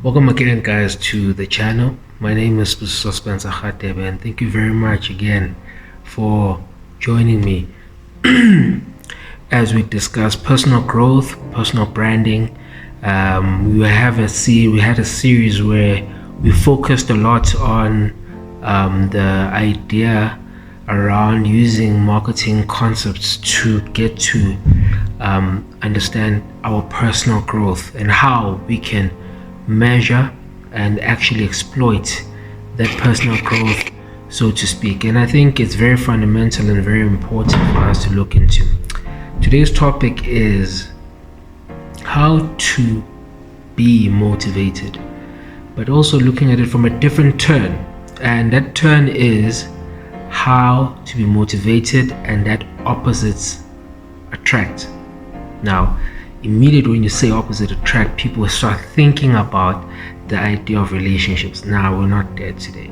Welcome again, guys, to the channel. My name is Spencer Khatebe, and thank you very much again for joining me as we discuss personal growth, personal branding. We had a series where we focused a lot on the idea around using marketing concepts to get to understand our personal growth and how we can measure and actually exploit that personal growth, so to speak. And I think it's very fundamental and very important for us to look into. Today's topic is how to be motivated, but also looking at it from a different turn. And that turn is how to be motivated and that opposites attract. Now, immediately when you say opposite attract, people start thinking about the idea of relationships. Now, we're not there today.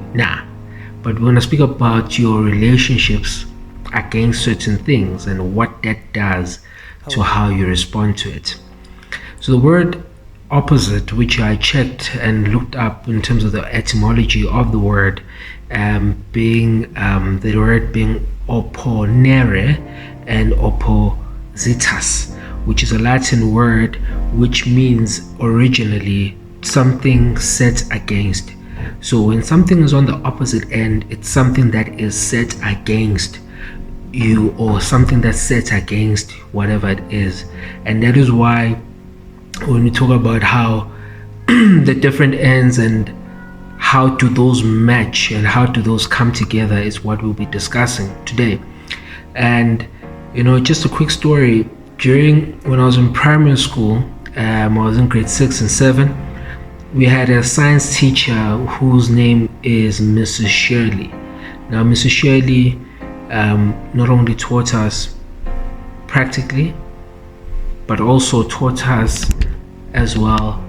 But when I speak about your relationships against certain things and what that does to how you respond to it. So the word opposite, which I checked and looked up in terms of the etymology of the word, being opponere and oppositas, which is a Latin word which means originally something set against. So when something is on the opposite end, it's something that is set against you or something that's set against whatever it is. And that is why when we talk about how the different ends and how do those match and how do those come together is what we'll be discussing today. And just a quick story. When I was in primary school, I was in grade 6 and 7, we had a science teacher whose name is Mrs. Shirley. Now, Mrs. Shirley not only taught us practically, but also taught us as well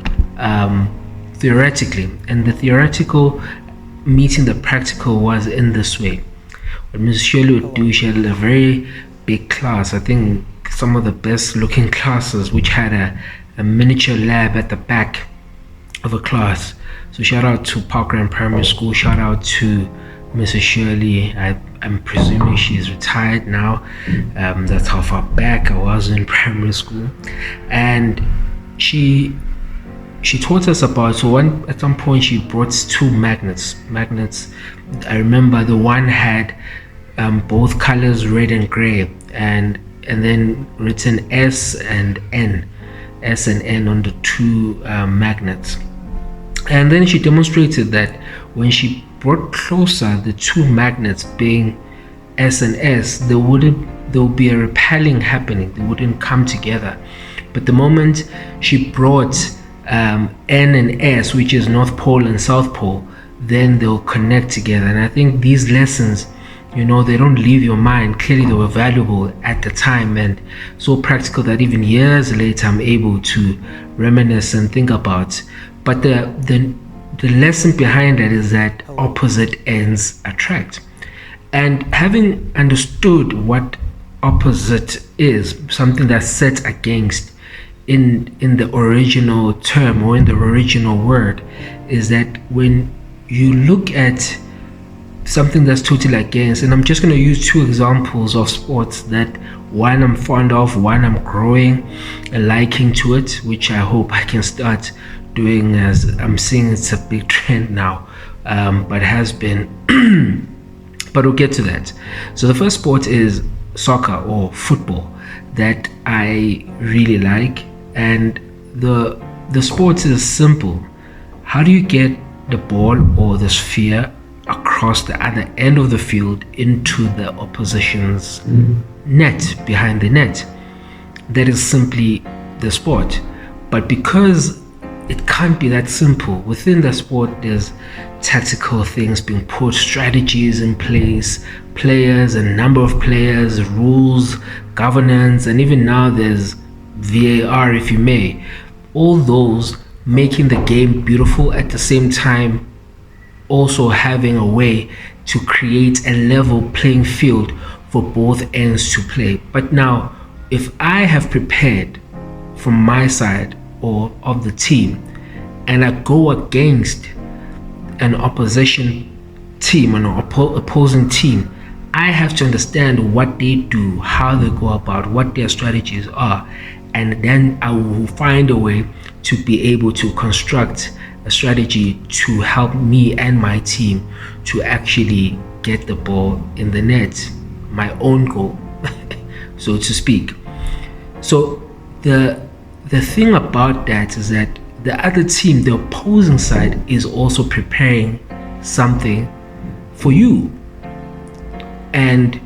theoretically. And the theoretical meeting the practical was in this way. What Mrs. Shirley would do, she had a very big class. I think some of the best looking classes, which had a miniature lab at the back of a class. So shout out to Parkland Primary School, shout out to Mrs. Shirley. I'm presuming she's retired now. That's how far back I was in primary school. And she taught us about, at some point she brought two magnets. I remember the one had both colors, red and gray, and then written S and N on the two magnets. And then she demonstrated that when she brought closer the two magnets being S and S, there would be a repelling happening. They wouldn't come together. But the moment she brought N and S, which is North Pole and South Pole, then they'll connect together. And I think these lessons, they don't leave your mind. Clearly they were valuable at the time and so practical that even years later I'm able to reminisce and think about. But the lesson behind that is that opposite ends attract. And having understood what opposite is, something that's set against in the original term or in the original word, is that when you look at something that's totally against, and I'm just going to use two examples of sports that one I'm fond of, one I'm growing a liking to it, which I hope I can start doing, as I'm seeing it's a big trend now, but has been but we'll get to that. So the first sport is soccer or football that I really like, and the sport is simple. How do you get the ball or the sphere across the other end of the field into the opposition's net, behind the net? That is simply the sport. But because it can't be that simple, within the sport there's tactical things being put, strategies in place, players and number of players, rules, governance, and even now there's VAR, if you may. All those making the game beautiful, at the same time also having a way to create a level playing field for both ends to play. But now, if I have prepared from my side or of the team and I go against an opposition team, an opposing team, I have to understand what they do, how they go about, what their strategies are, and then I will find a way to be able to construct a strategy to help me and my team to actually get the ball in the net, my own goal, so to speak. So the thing about that is that the other team, the opposing side, is also preparing something for you. And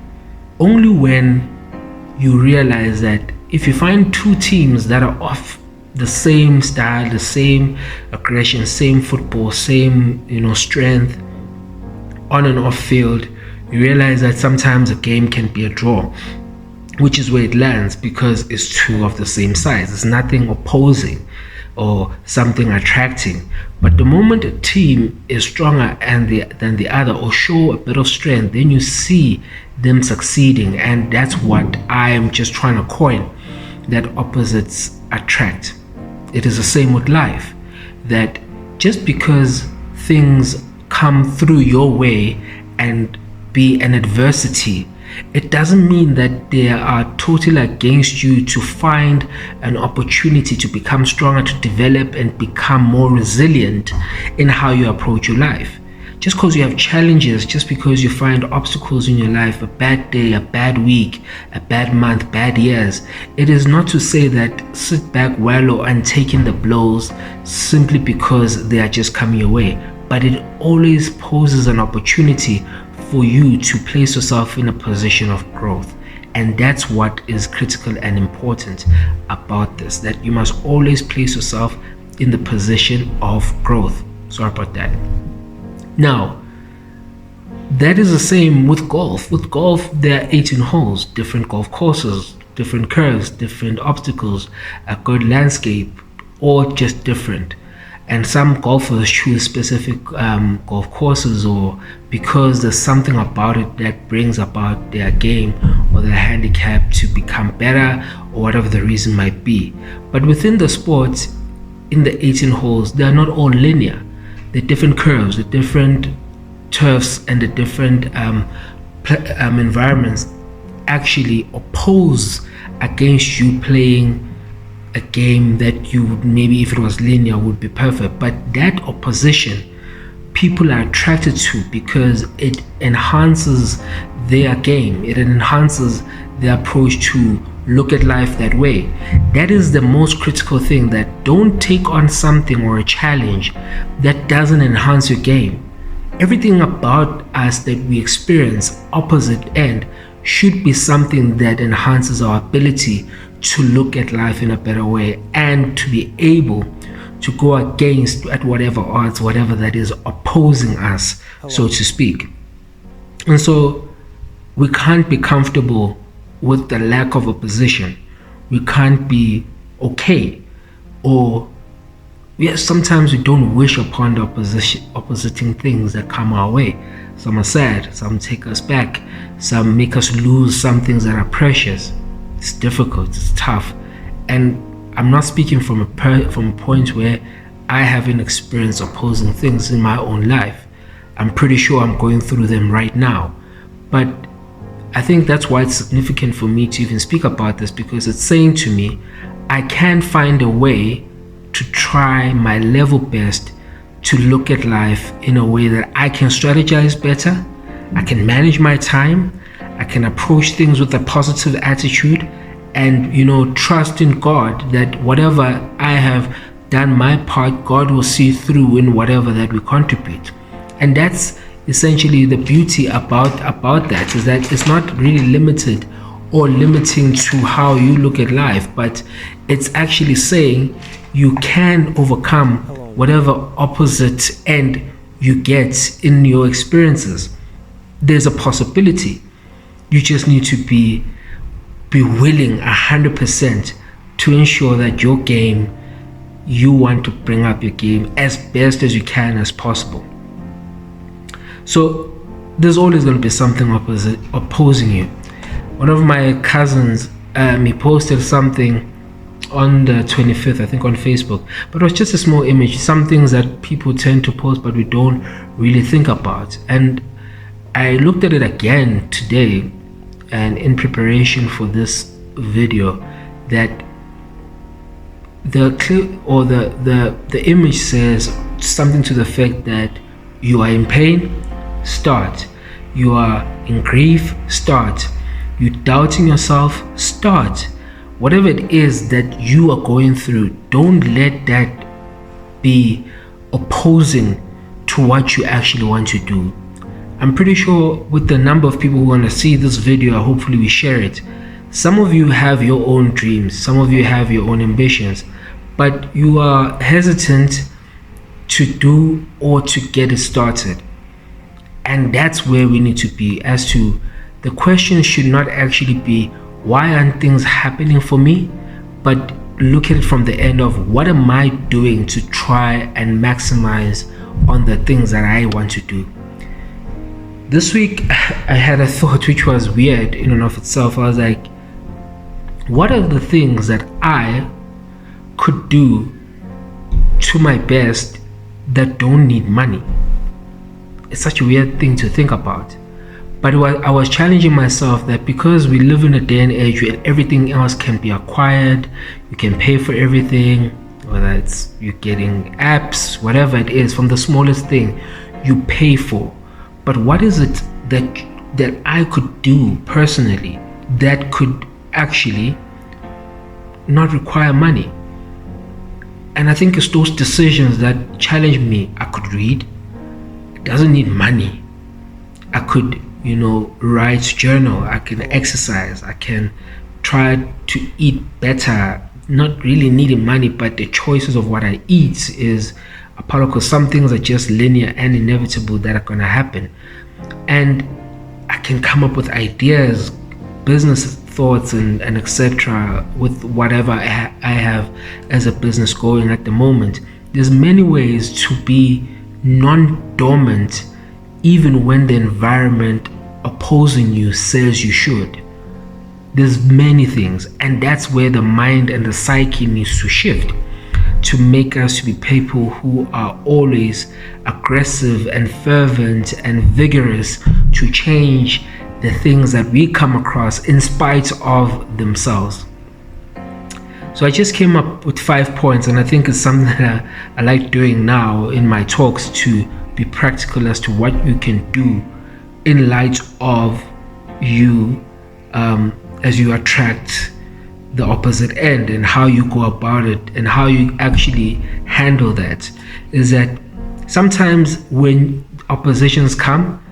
only when you realize that if you find two teams that are of the same style, the same aggression, same football, same strength on and off field, you realize that sometimes a game can be a draw, which is where it lands because it's two of the same size. It's nothing opposing or something attracting. But the moment a team is stronger than the other, or show a bit of strength, then you see them succeeding. And that's what I am just trying to coin, that opposites attract. It is the same with life, that just because things come through your way and be an adversity, it doesn't mean that they are totally against you to find an opportunity to become stronger, to develop and become more resilient in how you approach your life. Just because you have challenges, just because you find obstacles in your life, a bad day, a bad week, a bad month, bad years, it is not to say that sit back, wallow and take in the blows simply because they are just coming your way. But it always poses an opportunity for you to place yourself in a position of growth. And that's what is critical and important about this, that you must always place yourself in the position of growth. Sorry about that. Now, that is the same with golf. With golf, there are 18 holes, different golf courses, different curves, different obstacles, a good landscape, all just different. And some golfers choose specific golf courses, or because there's something about it that brings about their game or their handicap to become better, or whatever the reason might be. But within the sport, in the 18 holes, they are not all linear. The different curves, the different turfs, and the different environments actually oppose against you playing a game that you would, maybe if it was linear, would be perfect. But that opposition, people are attracted to because it enhances their game. It enhances their approach to look at life that way. That is the most critical thing, that don't take on something or a challenge that doesn't enhance your game. Everything about us that we experience opposite end should be something that enhances our ability to look at life in a better way and to be able to go against at whatever odds, whatever that is opposing us, so to speak. And so we can't be comfortable with the lack of opposition. We can't be okay, or yes, sometimes we don't wish upon the oppositing things that come our way. Some are sad, some take us back, some make us lose some things that are precious. It's difficult, it's tough. And I'm not speaking from a point where I haven't experienced opposing things in my own life. I'm pretty sure I'm going through them right now. But I think that's why it's significant for me to even speak about this, because it's saying to me, I can find a way to try my level best to look at life in a way that I can strategize better, I can manage my time, I can approach things with a positive attitude, and trust in God that whatever I have done my part, God will see through in whatever that we contribute. And that's essentially the beauty about that, is that it's not really limited or limiting to how you look at life, but it's actually saying you can overcome whatever opposite end you get in your experiences. There's a possibility. You just need to be willing 100% to ensure that your game, you want to bring up your game as best as you can as possible. So there's always going to be something opposing you. One of my cousins, he posted something on the 25th, I think, on Facebook. But it was just a small image, some things that people tend to post but we don't really think about. And I looked at it again today, and in preparation for this video, that the clip or the image says something to the effect that you are in pain, start. You are in grief, start. You doubting yourself, start. Whatever it is that you are going through, don't let that be opposing to what you actually want to do. I'm pretty sure with the number of people who want to see this video, hopefully we share it. Some of you have your own dreams, some of you have your own ambitions, but you are hesitant to do or to get it started. And that's where we need to be. As to the question should not actually be, why aren't things happening for me? But look at it from the end of, what am I doing to try and maximize on the things that I want to do? This week I had a thought which was weird in and of itself. I was like, what are the things that I could do to my best that don't need money? It's such a weird thing to think about. But I was challenging myself that because we live in a day and age where everything else can be acquired, you can pay for everything, whether it's you're getting apps, whatever it is, from the smallest thing you pay for. But what is it that I could do personally that could actually not require money? And I think it's those decisions that challenge me. I could read. It doesn't need money. I could, write journal. I can exercise. I can try to eat better, not really needing money, but the choices of what I eat is a part of, because some things are just linear and inevitable that are going to happen. And I can come up with ideas, business thoughts, and etc. with whatever I have as a business going at the moment. There's many ways to be non-dormant even when the environment opposing you says you should. There's many things, and that's where the mind and the psyche needs to shift to make us to be people who are always aggressive and fervent and vigorous to change the things that we come across in spite of themselves. So I just came up with 5 points, and I think it's something that I like doing now in my talks, to be practical as to what you can do in light of you as you attract the opposite end, and how you go about it and how you actually handle that. Is that sometimes when oppositions come,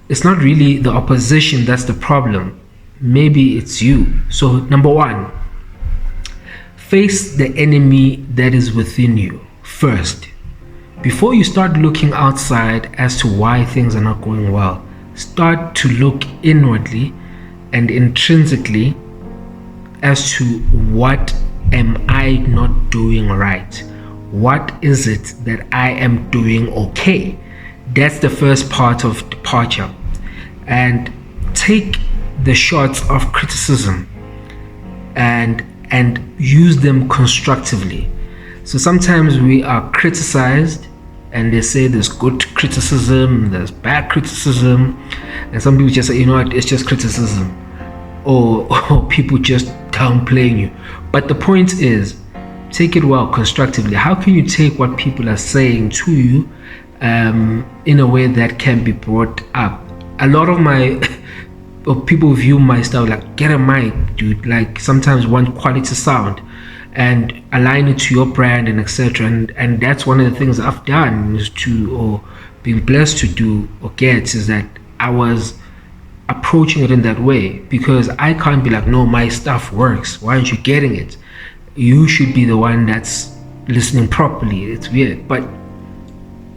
it's not really the opposition that's the problem. Maybe it's you. So number one, face the enemy that is within you first. Before you start looking outside as to why things are not going well, start to look inwardly and intrinsically as to, what am I not doing right? What is it that I am doing okay? That's the first part of departure. And take the shots of criticism and use them constructively. So sometimes we are criticized, and they say there's good criticism, there's bad criticism, and some people just say, what, it's just criticism, or people just downplaying you. But the point is, take it well, constructively. How can you take what people are saying to you in a way that can be brought up? A lot of my people view my style like, get a mic, dude. Like, sometimes want quality sound and align it to your brand and etc. And that's one of the things I've done, is to, or being blessed to do or get, is that I was approaching it in that way, because I can't be like, no, my stuff works, why aren't you getting it? You should be the one that's listening properly. It's weird, but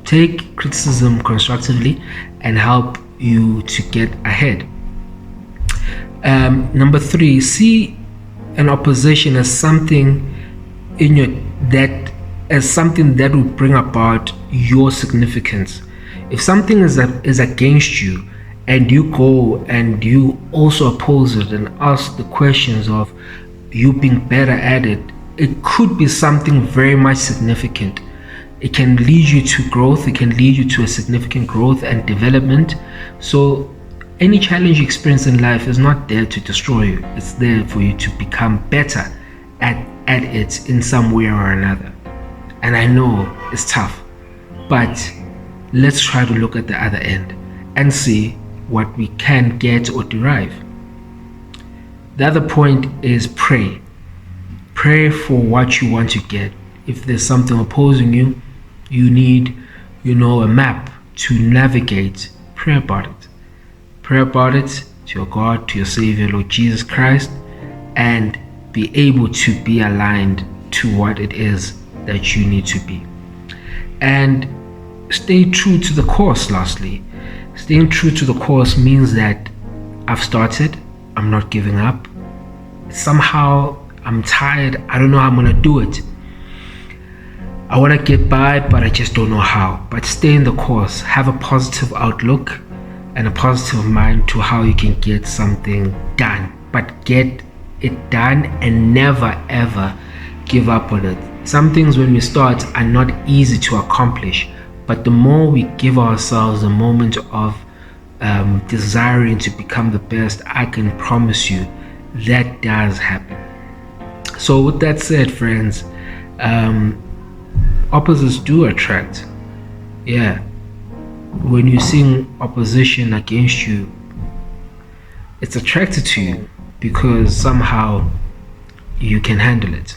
take criticism constructively and help you to get ahead. Number 3, see an opposition as something as something that will bring about your significance. If something is against you, and you go and you also oppose it and ask the questions of you being better at it, it could be something very much significant. It can lead you to growth. It can lead you to a significant growth and development. So any challenge you experience in life is not there to destroy you. It's there for you to become better at it in some way or another. And I know it's tough, but let's try to look at the other end and see what we can get or derive. The other point is pray. Pray for what you want to get. If there's something opposing you, you need, a map to navigate. Pray about it. Pray about it to your God, to your Savior, Lord Jesus Christ, and be able to be aligned to what it is that you need to be. And stay true to the course. Lastly, staying true to the course means that I've started, I'm not giving up. Somehow I'm tired, I don't know how I'm gonna do it. I want to get by, but I just don't know how. But stay in the course. Have a positive outlook and a positive mind to how you can get something done. But get it done and never ever give up on it. Some things when we start are not easy to accomplish, but the more we give ourselves a moment of desiring to become the best, I can promise you that does happen. So with that said, friends, opposites do attract. Yeah. When you see opposition against you, it's attracted to you because somehow you can handle it.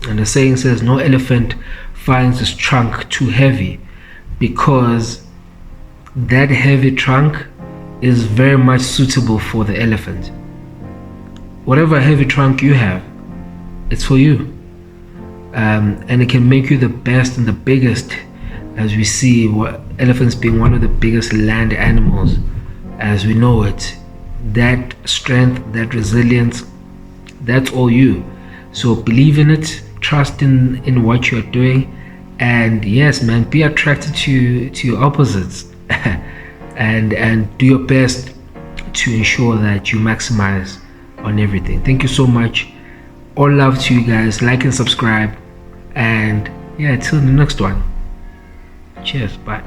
And the saying says, no elephant finds its trunk too heavy, because that heavy trunk is very much suitable for the elephant. Whatever heavy trunk you have, it's for you. And it can make you the best and the biggest, as we see elephants being one of the biggest land animals as we know it. That strength, that resilience, that's all you. So believe in it, trust in what you're doing, and yes, man, be attracted to your opposites and do your best to ensure that you maximize on everything. Thank you so much. All love to you guys. Like and subscribe. And yeah, till the next one. Cheers. Bye.